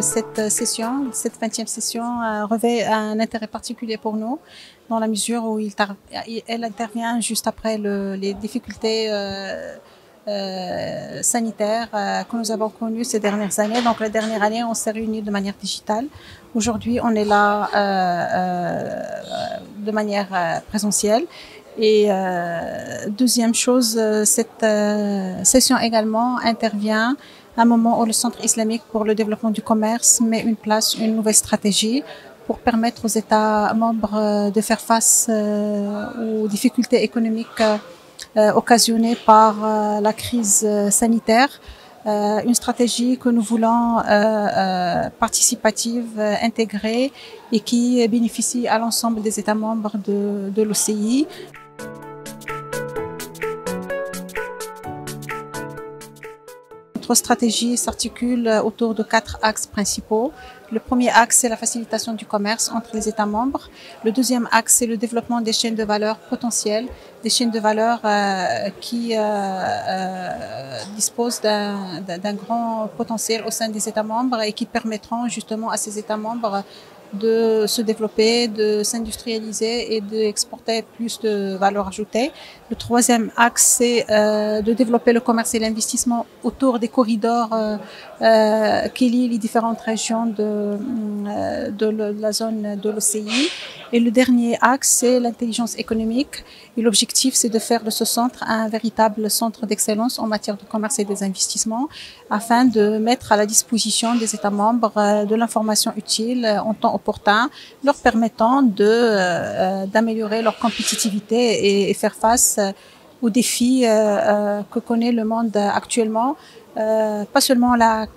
Cette 20e session revêt un intérêt particulier pour nous, dans la mesure où elle intervient juste après les difficultés sanitaires que nous avons connues ces dernières années. Donc la dernière année, on s'est réunis de manière digitale. Aujourd'hui, on est là de manière présentielle. Et deuxième chose, cette session également intervient à un moment où le Centre islamique pour le développement du commerce met en place une nouvelle stratégie pour permettre aux États membres de faire face aux difficultés économiques occasionnées par la crise sanitaire. Une stratégie que nous voulons participative, intégrée et qui bénéficie à l'ensemble des États membres de l'OCI. Notre stratégie s'articule autour de 4 axes principaux. Le premier axe, c'est la facilitation du commerce entre les États membres. Le deuxième axe, c'est le développement des chaînes de valeur potentielles, des chaînes de valeur qui disposent d'un grand potentiel au sein des États membres et qui permettront justement à ces États membres de se développer, de s'industrialiser et d'exporter plus de valeur ajoutée. Le troisième axe, c'est de développer le commerce et l'investissement autour des corridors qui lient les différentes régions de la zone de l'OCI. Et le dernier axe, c'est l'intelligence économique. Et l'objectif, c'est de faire de ce centre un véritable centre d'excellence en matière de commerce et des investissements, afin de mettre à la disposition des États membres de l'information utile en temps opportun, leur permettant d'améliorer leur compétitivité et faire face aux défis que connaît le monde actuellement, pas seulement la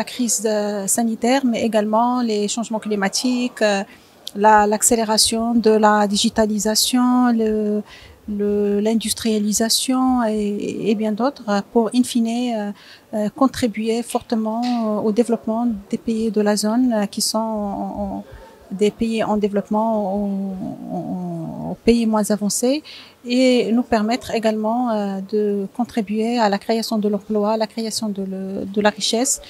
crise sanitaire, mais également les changements climatiques, l'accélération de la digitalisation, l'industrialisation et bien d'autres, pour in fine contribuer fortement au développement des pays de la zone qui sont des pays en développement aux pays moins avancés, et nous permettre également de contribuer à la création de l'emploi, à la création de la richesse.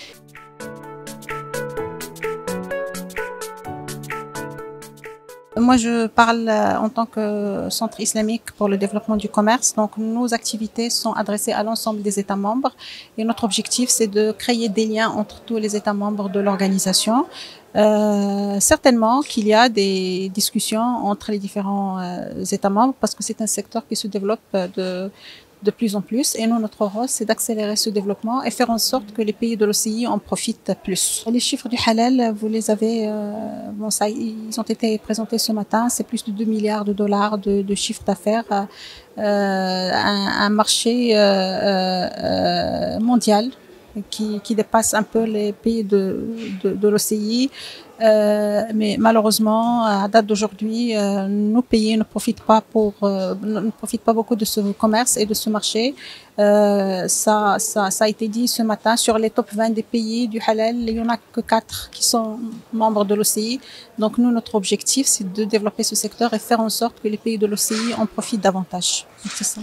Moi, je parle en tant que centre islamique pour le développement du commerce. Donc, nos activités sont adressées à l'ensemble des États membres. Et notre objectif, c'est de créer des liens entre tous les États membres de l'organisation. Certainement qu'il y a des discussions entre les différents États membres, parce que c'est un secteur qui se développe de plus en plus. Et nous, notre rôle, c'est d'accélérer ce développement et faire en sorte que les pays de l'OCI en profitent plus. Les chiffres du halal, vous les avez, ils ont été présentés ce matin. C'est plus de 2 milliards de dollars de chiffre d'affaires, un marché mondial qui dépasse un peu les pays de l'OCI. Mais malheureusement, à date d'aujourd'hui, nos pays ne profitent pas beaucoup de ce commerce et de ce marché. Ça a été dit ce matin, sur les top 20 des pays du halal, il n'y en a que 4 qui sont membres de l'OCI. Donc nous, notre objectif, c'est de développer ce secteur et faire en sorte que les pays de l'OCI en profitent davantage. C'est ça.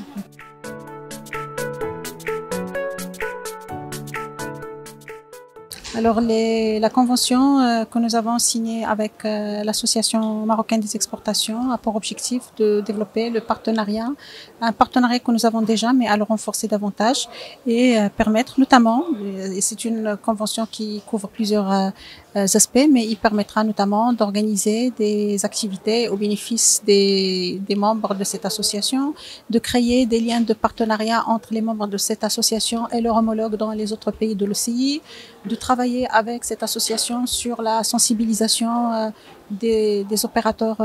Alors, la convention que nous avons signée avec l'Association marocaine des exportations a pour objectif de développer le partenariat, un partenariat que nous avons déjà, mais à le renforcer davantage et permettre notamment, et c'est une convention qui couvre plusieurs aspects, mais il permettra notamment d'organiser des activités au bénéfice des membres de cette association, de créer des liens de partenariat entre les membres de cette association et leurs homologues dans les autres pays de l'OCI, de travailler avec cette association sur la sensibilisation des opérateurs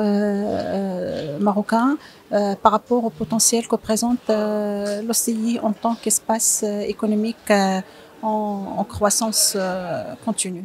marocains par rapport au potentiel que présente l'OCI en tant qu'espace économique en croissance continue.